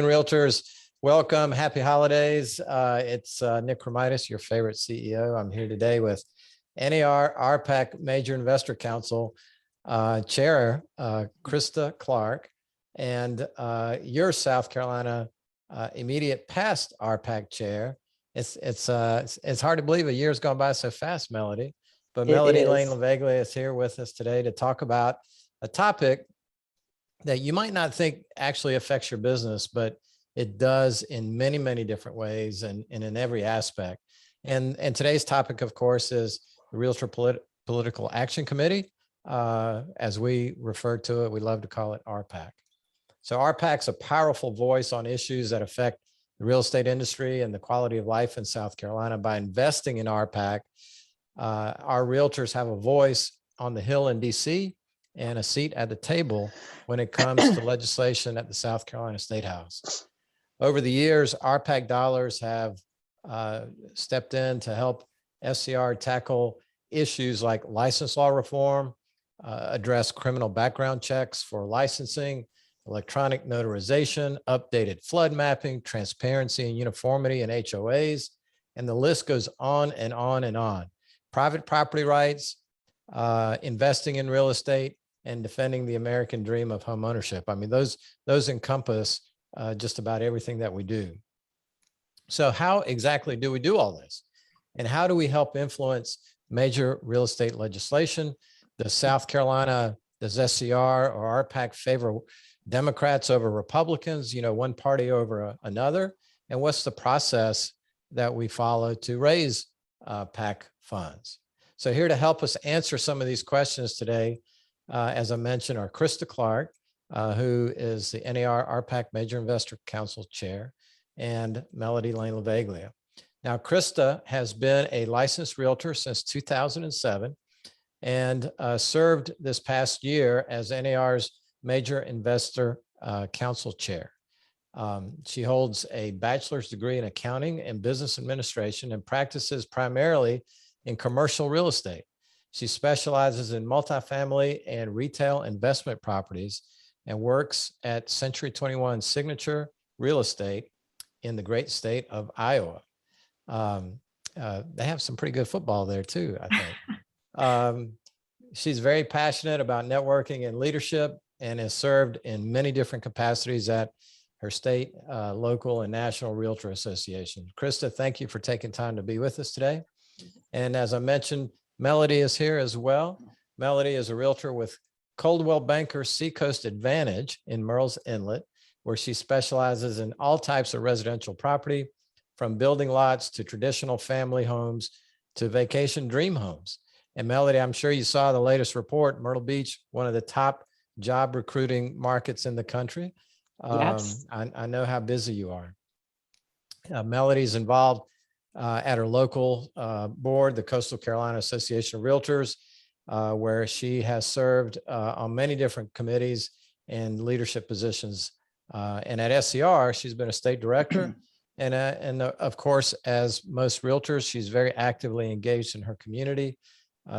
Realtors, welcome. Happy holidays. It's Nick Kremydas, your favorite CEO. I'm here today with NAR RPAC Major Investor Council Chair Krista Clark, and your South Carolina immediate past RPAC Chair. It's hard to believe a year's gone by so fast, Melodye. But Melodye Lane-Laveglia is here with us today to talk about a topic that you might not think actually affects your business, but it does in many, many different ways and in every aspect. And today's topic, of course, is the Realtor Political Action Committee. As we refer to it, we love to call it RPAC. So RPAC's a powerful voice on issues that affect the real estate industry and the quality of life in South Carolina. By investing in RPAC, our realtors have a voice on the Hill in DC and a seat at the table when it comes to legislation at the South Carolina State House. Over the years, RPAC dollars have stepped in to help SCR tackle issues like license law reform, address criminal background checks for licensing, electronic notarization, updated flood mapping, transparency and uniformity in HOAs, and the list goes on and on and on. Private property rights, investing in real estate, and defending the American dream of home ownership. I mean, those encompass just about everything that we do. So how exactly do we do all this? And how do we help influence major real estate legislation? Does South Carolina, does SCR or RPAC favor Democrats over Republicans, one party over another? And what's the process that we follow to raise PAC funds? So here to help us answer some of these questions today, as I mentioned, are Krista Clark, who is the NAR RPAC Major Investor Council Chair, and Melodye Lane-Laveglia. Now, Krista has been a licensed realtor since 2007 and served this past year as NAR's Major Investor Council Chair. She holds a bachelor's degree in accounting and business administration and practices primarily in commercial real estate. She specializes in multifamily and retail investment properties and works at Century 21 Signature Real Estate in the great state of Iowa. They have some pretty good football there too, I think. She's very passionate about networking and leadership and has served in many different capacities at her state, local, and national realtor association. Krista, thank you for taking time to be with us today. And as I mentioned, Melodye is here as well. Melodye is a realtor with Coldwell Banker Seacoast Advantage in Murrells Inlet, where she specializes in all types of residential property, from building lots to traditional family homes to vacation dream homes. And Melodye, I'm sure you saw the latest report, Myrtle Beach, one of the top job recruiting markets in the country. Yes. I know how busy you are. Melodye's involved at her local board, the Coastal Carolina Association of Realtors, where she has served on many different committees and leadership positions. And at SCR, she's been a state director. And of course, as most realtors, she's very actively engaged in her community.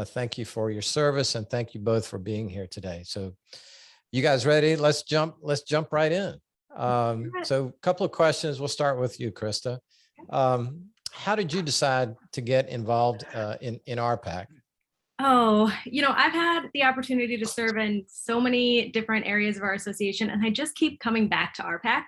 Thank you for your service, and thank you both for being here today. So you guys ready? Let's jump right in. So a couple of questions. We'll start with you, Krista. How did you decide to get involved in RPAC? Oh, I've had the opportunity to serve in so many different areas of our association, and I just keep coming back to RPAC.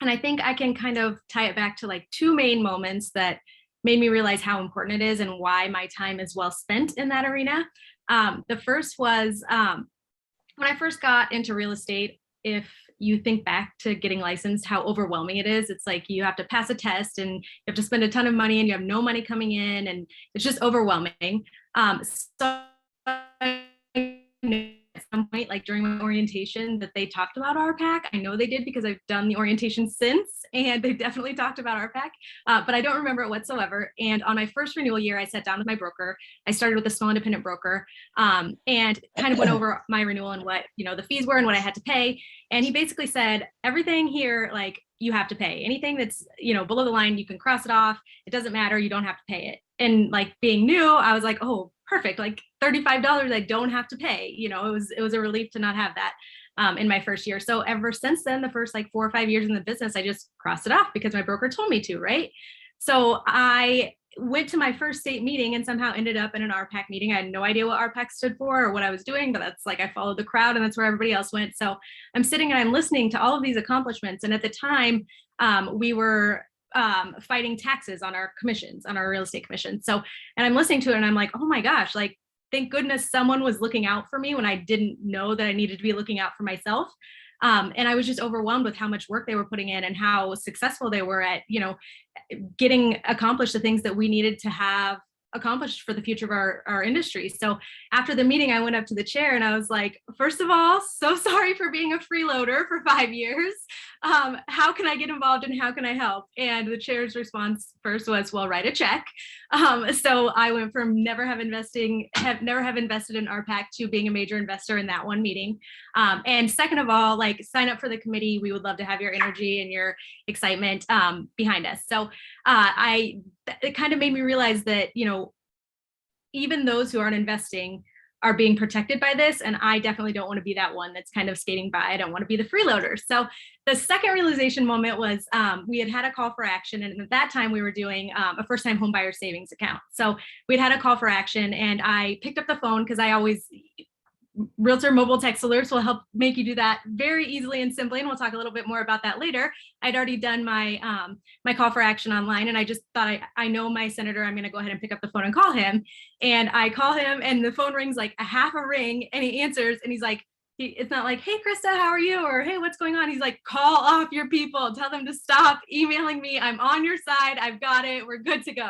And I think I can kind of tie it back to like two main moments that made me realize how important it is and why my time is well spent in that arena. The first was when I first got into real estate. If you think back to getting licensed, how overwhelming it is. It's like you have to pass a test and you have to spend a ton of money and you have no money coming in, and it's just overwhelming. So at some point, like during my orientation, that they talked about RPAC. I know they did because I've done the orientation since, and they definitely talked about RPAC, but I don't remember it whatsoever. And on my first renewal year, I sat down with my broker. I started with a small independent broker, and kind of went over my renewal and what the fees were and what I had to pay. And he basically said, everything here, like, you have to pay. Anything that's below the line, you can cross it off. It doesn't matter. You don't have to pay it. And like being new, I was like, oh, perfect. Like $35, I don't have to pay. It was a relief to not have that. in my first year. So ever since then, the first like 4 or 5 years in the business, I just crossed it off because my broker told me to, right? So I went to my first state meeting and somehow ended up in an RPAC meeting. I had no idea what RPAC stood for or what I was doing, but that's like I followed the crowd and that's where everybody else went. So I'm sitting and I'm listening to all of these accomplishments. And at the time, we were fighting taxes on our commissions, on our real estate commission. So, and I'm listening to it and I'm like, oh my gosh, like, thank goodness someone was looking out for me when I didn't know that I needed to be looking out for myself. And I was just overwhelmed with how much work they were putting in and how successful they were at, getting accomplished the things that we needed to have accomplished for the future of our industry. So after the meeting, I went up to the chair and I was like, first of all, so sorry for being a freeloader for 5 years. How can I get involved and how can I help? And the chair's response first was, well, write a check. So I went from never have invested in RPAC to being a major investor in that one meeting. And second of all, like sign up for the committee. We would love to have your energy and your excitement behind us. So it kind of made me realize that, even those who aren't investing are being protected by this. And I definitely don't want to be that one that's kind of skating by. I don't want to be the freeloader. So the second realization moment was we had a call for action. And at that time we were doing a first time home buyer savings account. So we'd had a call for action and I picked up the phone because I always, Realtor mobile text alerts will help make you do that very easily and simply. And we'll talk a little bit more about that later. I'd already done my my call for action online. And I just thought, I know my senator, I'm going to go ahead and pick up the phone and call him. And I call him and the phone rings like a half a ring and he answers and he's like, it's not like, hey, Krista, how are you? Or, hey, what's going on? He's like, call off your people, tell them to stop emailing me. I'm on your side. I've got it. We're good to go.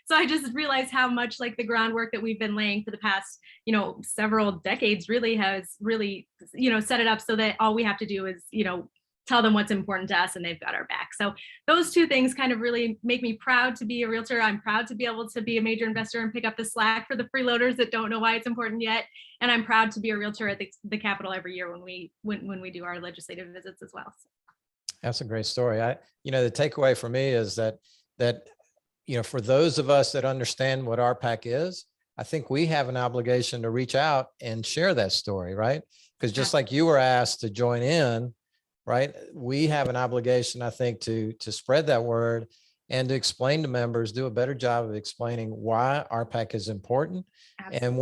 So I just realized how much like the groundwork that we've been laying for the past, several decades really has really, set it up so that all we have to do is, tell them what's important to us and they've got our back. So those two things kind of really make me proud to be a realtor. I'm proud to be able to be a major investor and pick up the slack for the freeloaders that don't know why it's important yet. And I'm proud to be a realtor at the Capitol every year when we do our legislative visits as well. That's a great story. The takeaway for me is that for those of us that understand what RPAC is, I think we have an obligation to reach out and share that story, right? Because just like you were asked to join in, right? We have an obligation, I think, to spread that word and to explain to members, do a better job of explaining why RPAC is important. Absolutely. And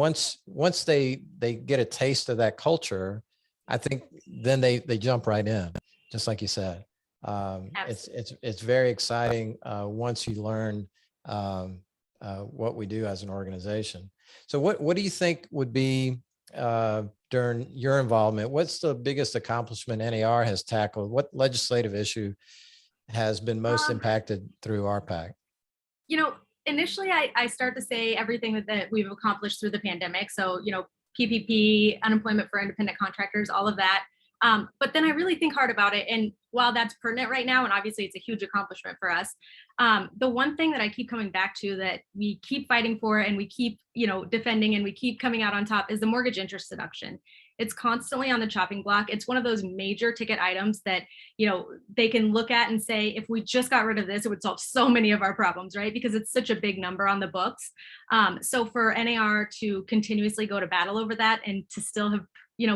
once they get a taste of that culture, I think then they jump right in, just like you said. It's very exciting once you learn what we do as an organization. So what do you think would be during your involvement, what's the biggest accomplishment NAR has tackled? What legislative issue has been most impacted through RPAC? Initially I start to say everything that we've accomplished through the pandemic. So, PPP, unemployment for independent contractors, all of that. But then I really think hard about it. And while that's pertinent right now, and obviously it's a huge accomplishment for us, the one thing that I keep coming back to that we keep fighting for and we keep, defending and we keep coming out on top is the mortgage interest deduction. It's constantly on the chopping block. It's one of those major ticket items that, they can look at and say, if we just got rid of this, it would solve so many of our problems, right? Because it's such a big number on the books. So for NAR to continuously go to battle over that and to still have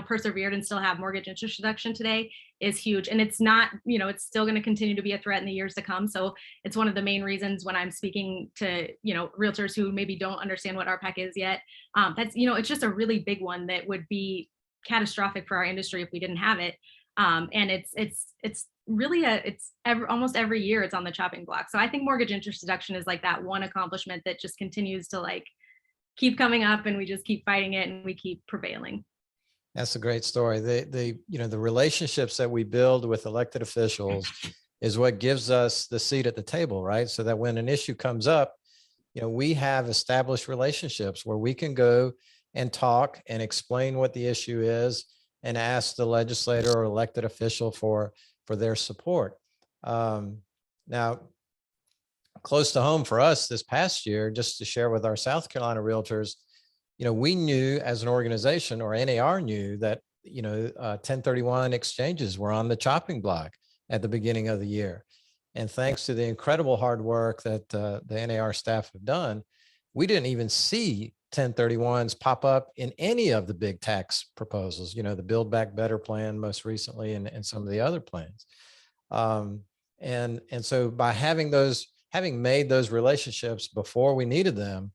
persevered and still have mortgage interest deduction today is huge. And it's not, it's still going to continue to be a threat in the years to come. So it's one of the main reasons when I'm speaking to, realtors who maybe don't understand what RPAC is yet, that's, it's just a really big one that would be catastrophic for our industry if we didn't have it. And it's really almost every year it's on the chopping block. So I think mortgage interest deduction is like that one accomplishment that just continues to like keep coming up and we just keep fighting it and we keep prevailing. That's a great story. The relationships that we build with elected officials is what gives us the seat at the table, right? So that when an issue comes up, we have established relationships where we can go and talk and explain what the issue is and ask the legislator or elected official for their support. Now, close to home for us this past year, just to share with our South Carolina realtors, we knew as an organization, or NAR knew, that 1031 exchanges were on the chopping block at the beginning of the year. And thanks to the incredible hard work that the NAR staff have done, we didn't even see 1031s pop up in any of the big tax proposals, the Build Back Better plan most recently, and some of the other plans. And so by having made those relationships before we needed them,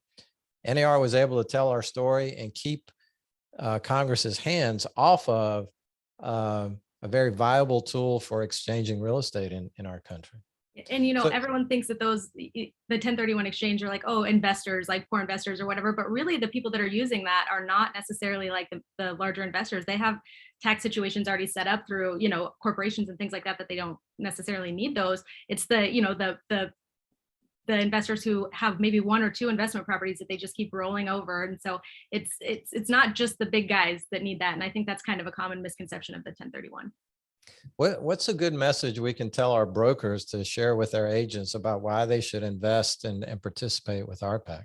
NAR was able to tell our story and keep Congress's hands off of a very viable tool for exchanging real estate in our country. And, So- everyone thinks that the 1031 exchange are like, oh, investors, like poor investors or whatever, but really the people that are using that are not necessarily like the larger investors. They have tax situations already set up through, corporations and things like that they don't necessarily need those. It's the investors who have maybe one or two investment properties that they just keep rolling over. And so it's not just the big guys that need that. And I think that's kind of a common misconception of the 1031. What's a good message we can tell our brokers to share with their agents about why they should invest and participate with RPAC?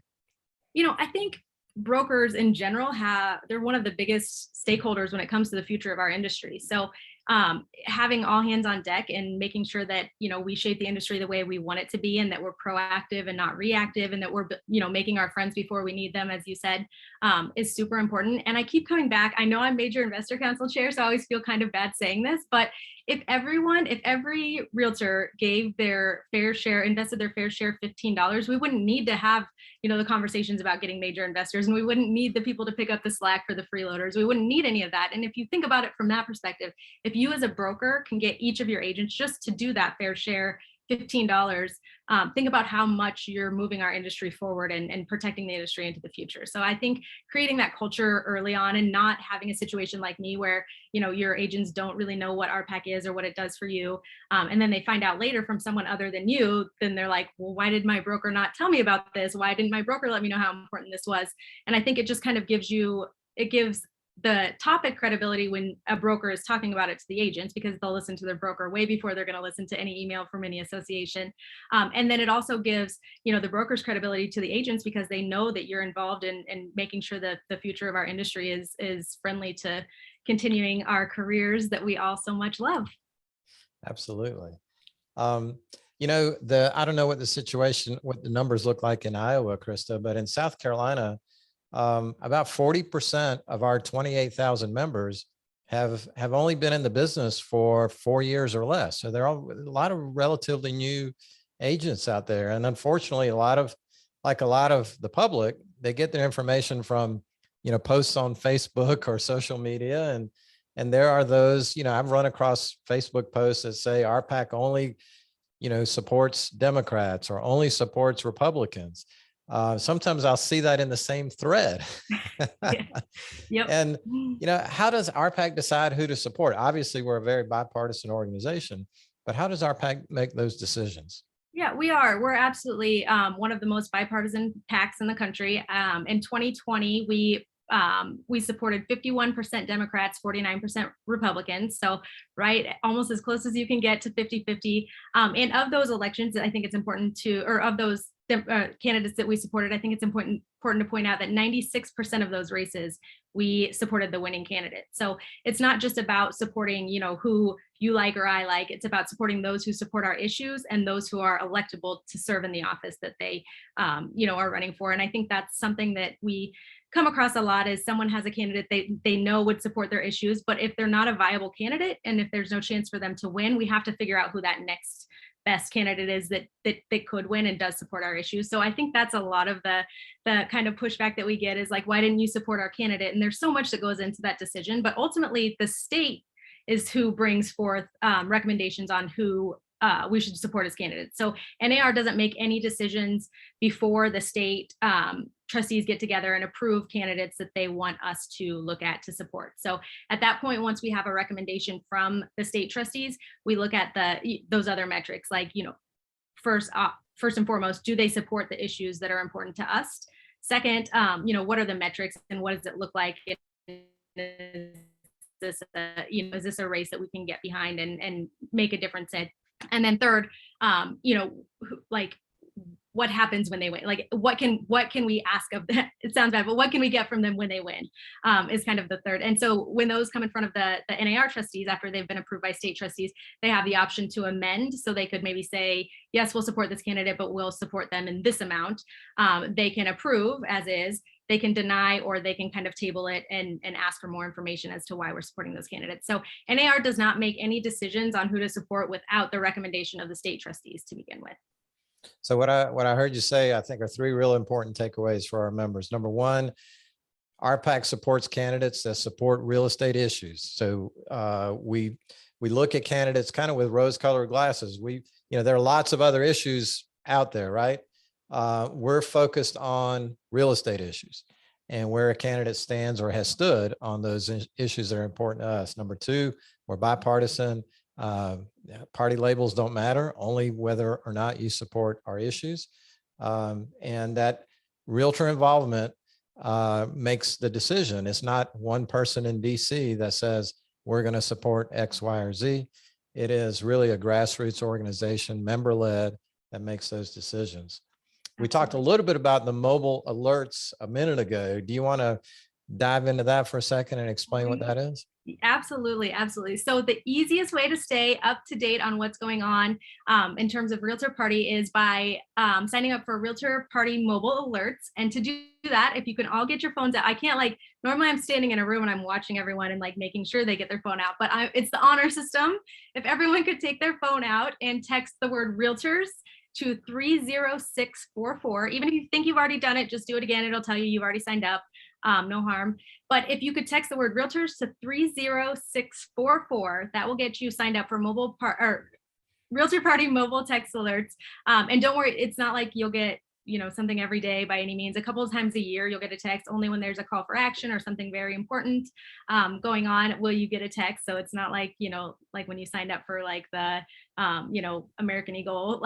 I think brokers in general they're one of the biggest stakeholders when it comes to the future of our industry. So having all hands on deck and making sure that, we shape the industry the way we want it to be, and that we're proactive and not reactive, and that we're, making our friends before we need them, as you said, is super important. And I keep coming back. I know I'm Major Investor Council chair, so I always feel kind of bad saying this, but if every realtor gave their fair share, invested their fair share $15, we wouldn't need to have, the conversations about getting major investors, and we wouldn't need the people to pick up the slack for the freeloaders. We wouldn't need any of that. And if you think about it from that perspective, if you as a broker can get each of your agents just to do that fair share, $15, think about how much you're moving our industry forward and protecting the industry into the future. So I think creating that culture early on, and not having a situation like me where, your agents don't really know what RPAC is or what it does for you. And then they find out later from someone other than you, then they're like, well, why did my broker not tell me about this? Why didn't my broker let me know how important this was? And I think it just kind of gives the topic credibility when a broker is talking about it to the agents, because they'll listen to their broker way before they're going to listen to any email from any association. And then it also gives, the brokers credibility to the agents, because they know that you're involved in making sure that the future of our industry is friendly to continuing our careers that we all so much love. Absolutely. I don't know what the numbers look like in Iowa, Krista, but in South Carolina, about 40% of our 28,000 members have only been in the business for 4 years or less. So there are a lot of relatively new agents out there. And unfortunately, a lot of the public, they get their information from, posts on Facebook or social media. And there are those, I've run across Facebook posts that say RPAC only, supports Democrats or only supports Republicans. Sometimes I'll see that in the same thread. Yep. And, how does RPAC decide who to support? Obviously, we're a very bipartisan organization, but how does RPAC make those decisions? Yeah, we are. We're absolutely one of the most bipartisan PACs in the country. In 2020, we supported 51% Democrats, 49% Republicans. So, right, almost as close as you can get to 50-50. And of those elections, I think it's important of those candidates that we supported, I think it's important to point out that 96% of those races, we supported the winning candidate. So it's not just about supporting, who you like or I like, it's about supporting those who support our issues and those who are electable to serve in the office that they, are running for. And I think that's something that we come across a lot, is someone has a candidate they know would support their issues, but if they're not a viable candidate and if there's no chance for them to win, we have to figure out who that next best candidate is that could win and does support our issues. So I think that's a lot of the kind of pushback that we get, is like, why didn't you support our candidate? And there's so much that goes into that decision, but ultimately the state is who brings forth recommendations on who we should support as candidates. So NAR doesn't make any decisions before the state trustees get together and approve candidates that they want us to look at to support. So at that point, once we have a recommendation from the state trustees, we look at those other metrics, like, first and foremost, do they support the issues that are important to us? Second, what are the metrics and what does it look like? Is this a race that we can get behind and make a difference in? And then third, like, what happens when they win? Like, what can we ask of them? It sounds bad, but what can we get from them when they win is kind of the third. And so when those come in front of the NAR trustees, after they've been approved by state trustees, they have the option to amend. So they could maybe say, yes, we'll support this candidate, but we'll support them in this amount. They can approve as is. they can deny, or they can kind of table it and ask for more information as to why we're supporting those candidates. So NAR does not make any decisions on who to support without the recommendation of the state trustees to begin with. So what I heard you say, I think, are three real important takeaways for our members. Number one, RPAC supports candidates that support real estate issues. So we look at candidates kind of with rose-colored glasses. There are lots of other issues out there, right? We're focused on real estate issues and where a candidate stands or has stood on those issues that are important to us. Number two, we're bipartisan. Party labels don't matter, only whether or not you support our issues. And that realtor involvement makes the decision. It's not one person in DC that says, we're going to support X, Y, or Z. It is really a grassroots organization, member-led, that makes those decisions. We talked a little bit about the mobile alerts a minute ago. Do you want to dive into that for a second and explain what that is? Absolutely, absolutely. So the easiest way to stay up to date on what's going on in terms of Realtor Party is by signing up for Realtor Party mobile alerts. And to do that, if you can all get your phones out, I can't normally I'm standing in a room and I'm watching everyone and making sure they get their phone out, but it's the honor system. If everyone could take their phone out and text the word realtors to 30644, even if you think you've already done it, just do it again. It'll tell you you've already signed up. No harm. But if you could text the word realtors to 30644, that will get you signed up for Realtor Party mobile text alerts. And don't worry, it's not like you'll get something every day by any means. A couple of times a year, you'll get a text only when there's a call for action or something very important going on. Will you get a text? So it's not like when you signed up for the American Eagle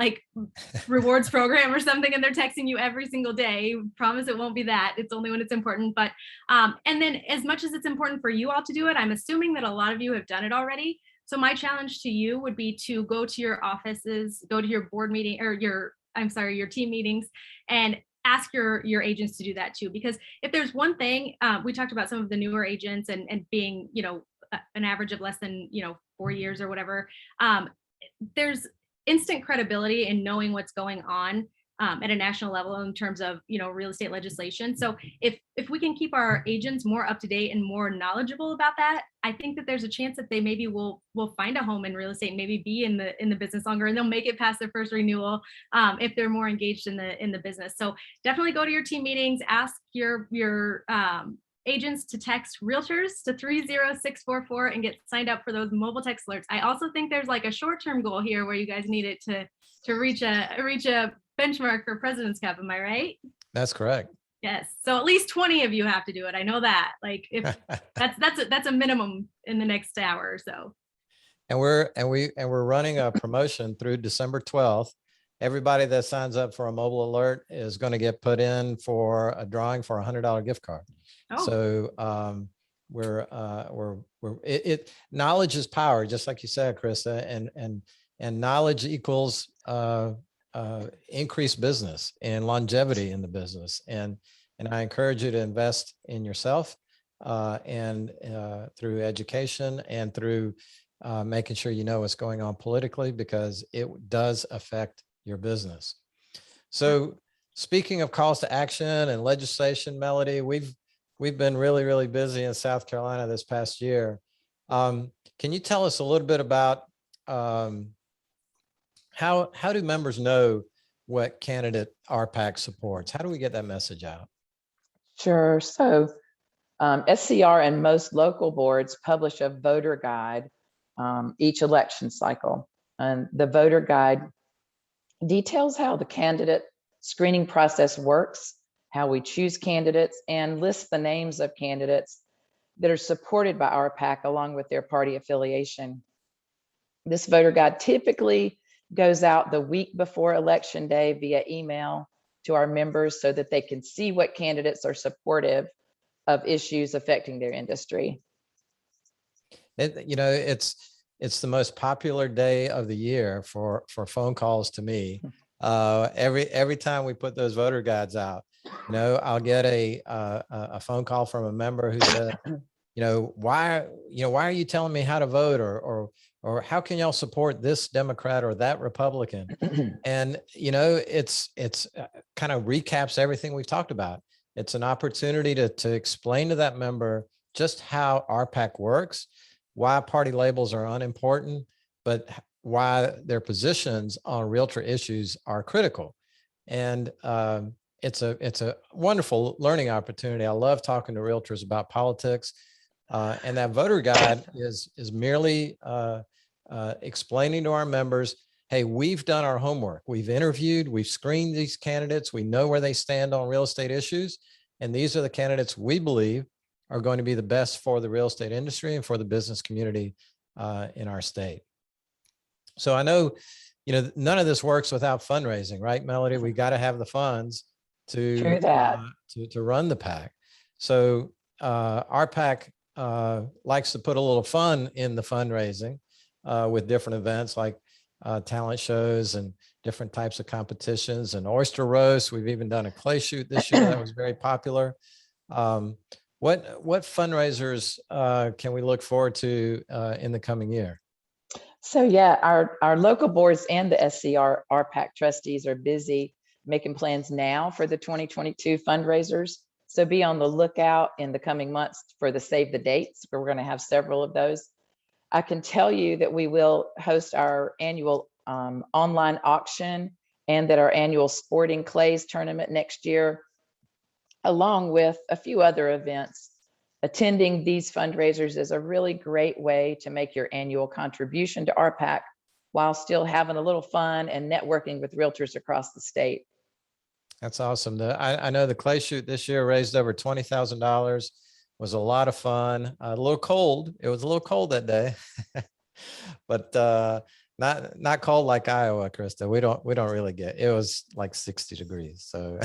rewards program or something, and they're texting you every single day. Promise it won't be that. It's only when it's important. But and then as much as it's important for you all to do it, I'm assuming that a lot of you have done it already. So my challenge to you would be to go to your offices, go to your board meeting or your team meetings, and ask your agents to do that too. Because if there's one thing, we talked about some of the newer agents and being, an average of less than, 4 years or whatever, there's instant credibility in knowing what's going on at a national level in terms of, real estate legislation. So if we can keep our agents more up to date and more knowledgeable about that, I think that there's a chance that they maybe will find a home in real estate and maybe be in the business longer, and they'll make it past their first renewal if they're more engaged in the business. So definitely go to your team meetings, ask your agents to text realtors to 30644 and get signed up for those mobile text alerts. I also think there's a short-term goal here where you guys need it to reach a benchmark for President's Cup. Am I right? That's correct. Yes. So at least 20 of you have to do it. I know that. If that's a minimum in the next hour or so. And we're running a promotion through December 12th. Everybody that signs up for a mobile alert is going to get put in for a drawing for a $100 gift card. Oh. So knowledge is power, just like you said, Krista, and knowledge equals increased business and longevity in the business. And I encourage you to invest in yourself and through education and through making sure you know what's going on politically, because it does affect your business. So speaking of calls to action and legislation, Melody, we've been really, really busy in South Carolina this past year. Can you tell us a little bit about how do members know what candidate RPAC supports? How do we get that message out? Sure. So SCR and most local boards publish a voter guide each election cycle. And the voter guide details how the candidate screening process works, how we choose candidates, and lists the names of candidates that are supported by RPAC along with their party affiliation. This voter guide typically goes out the week before Election Day via email to our members so that they can see what candidates are supportive of issues affecting their industry. It's the most popular day of the year for phone calls to me. Every time we put those voter guides out, I'll get a phone call from a member who said, why are you telling me how to vote, or how can y'all support this Democrat or that Republican? And it's kind of recaps everything we've talked about. It's an opportunity to explain to that member just how RPAC works, why party labels are unimportant, but why their positions on realtor issues are critical. And it's a wonderful learning opportunity. I love talking to realtors about politics. And that voter guide is merely explaining to our members, hey, we've done our homework. We've interviewed, we've screened these candidates. We know where they stand on real estate issues. And these are the candidates we believe are going to be the best for the real estate industry and for the business community in our state. So I know, none of this works without fundraising, right, Melody? We got to have the funds to run the PAC. So RPAC likes to put a little fun in the fundraising with different events like talent shows and different types of competitions and oyster roast. We've even done a clay shoot this year that was very popular. What fundraisers can we look forward to in the coming year? So yeah, our local boards and the SCR RPAC trustees are busy making plans now for the 2022 fundraisers. So be on the lookout in the coming months for the save the dates, where we're going to have several of those. I can tell you that we will host our annual online auction and that our annual sporting clays tournament next year, along with a few other events. Attending these fundraisers is a really great way to make your annual contribution to RPAC while still having a little fun and networking with realtors across the state. That's awesome. I know the clay shoot this year raised over $20,000. Was a lot of fun. A little cold. It was a little cold that day, but not cold like Iowa, Krista. We don't really get. It was like 60 degrees. So,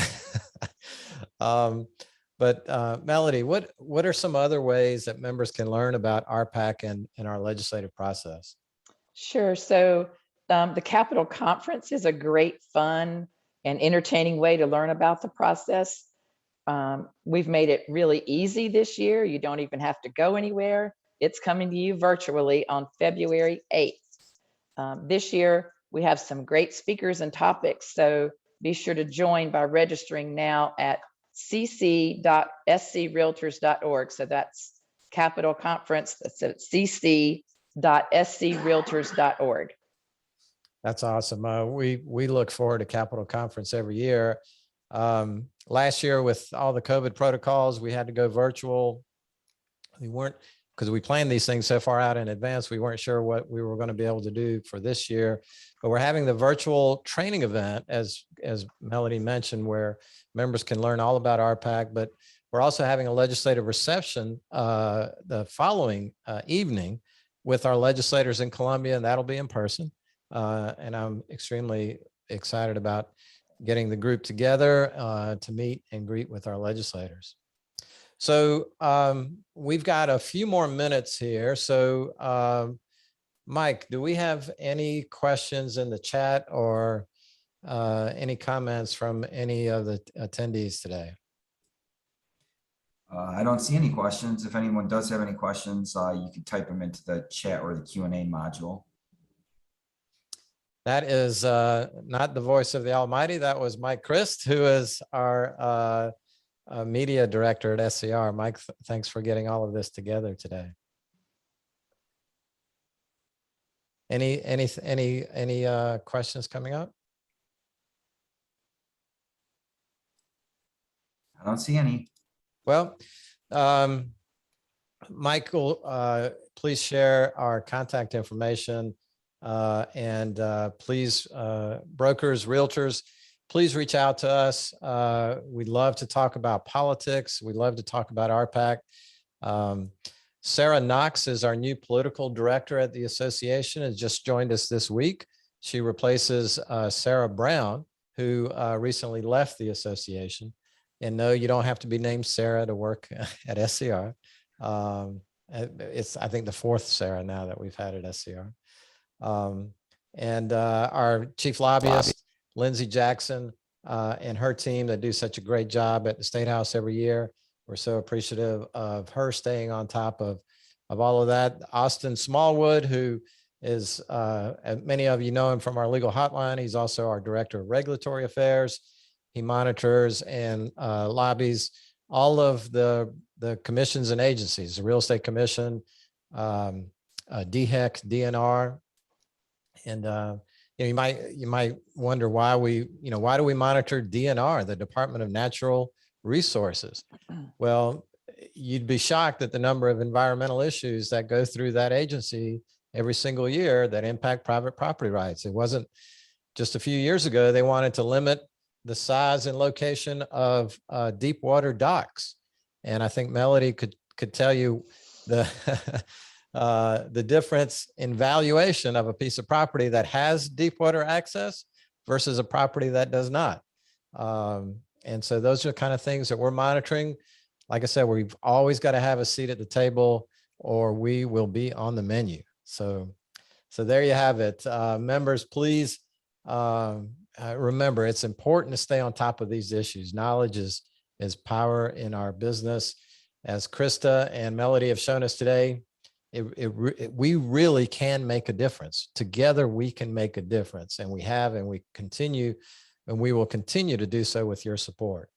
but Melody, what are some other ways that members can learn about RPAC and our legislative process? Sure. So the Capitol Conference is a great, fun, and entertaining way to learn about the process. We've made it really easy this year. You don't even have to go anywhere. It's coming to you virtually on February 8th. This year, we have some great speakers and topics, so be sure to join by registering now at cc.screaltors.org. So that's Capitol Conference, that's at cc.screaltors.org. That's awesome. We look forward to Capitol Conference every year. Last year, with all the COVID protocols, we had to go virtual. We weren't, because we planned these things so far out in advance, we weren't sure what we were going to be able to do for this year. But we're having the virtual training event, as Melody mentioned, where members can learn all about RPAC. But we're also having a legislative reception the following evening with our legislators in Columbia, and that'll be in person. And I'm extremely excited about getting the group together to meet and greet with our legislators. So we've got a few more minutes here. So Mike, do we have any questions in the chat or any comments from any of the attendees today? I don't see any questions. If anyone does have any questions, you can type them into the chat or the Q&A module. That is not the voice of the Almighty. That was Mike Christ, who is our media director at SCR. Mike, thanks for getting all of this together today. Any questions coming up? I don't see any. Well, Michael, please share our contact information. And please, brokers, realtors, please reach out to us. We'd love to talk about politics. We'd love to talk about RPAC. Sarah Knox is our new political director at the association and just joined us this week. She replaces Sarah Brown, who recently left the association. And no, you don't have to be named Sarah to work at SCR. It's, I think, the fourth Sarah now that we've had at SCR. And our chief lobbyist, Lindsay Jackson, and her team that do such a great job at the State House every year. We're so appreciative of her staying on top of all of that. Austin Smallwood, who is, many of you know him from our legal hotline. He's also our director of regulatory affairs. He monitors and lobbies all of the commissions and agencies, the Real Estate Commission, DHEC, DNR. And you might wonder why why do we monitor DNR, the Department of Natural Resources? Well, you'd be shocked at the number of environmental issues that go through that agency every single year that impact private property rights. It wasn't just a few years ago, they wanted to limit the size and location of deep water docks. And I think Melody could tell you the the difference in valuation of a piece of property that has deep water access versus a property that does not. And so those are the kind of things that we're monitoring. Like I said, we've always got to have a seat at the table or we will be on the menu. So there you have it. Members, please remember, it's important to stay on top of these issues. Knowledge is power in our business. As Krista and Melody have shown us today, we really can make a difference. Together, we can make a difference, and we have, and we continue, and we will continue to do so with your support.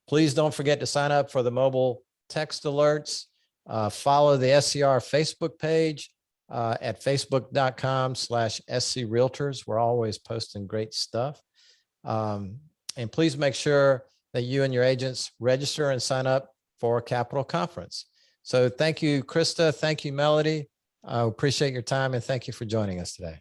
Please don't forget to sign up for the mobile text alerts. Follow the SCR Facebook page at facebook.com/SC Realtors. We're always posting great stuff. And please make sure that you and your agents register and sign up for Capitol Conference. So thank you, Krista. Thank you, Melody. I appreciate your time and thank you for joining us today.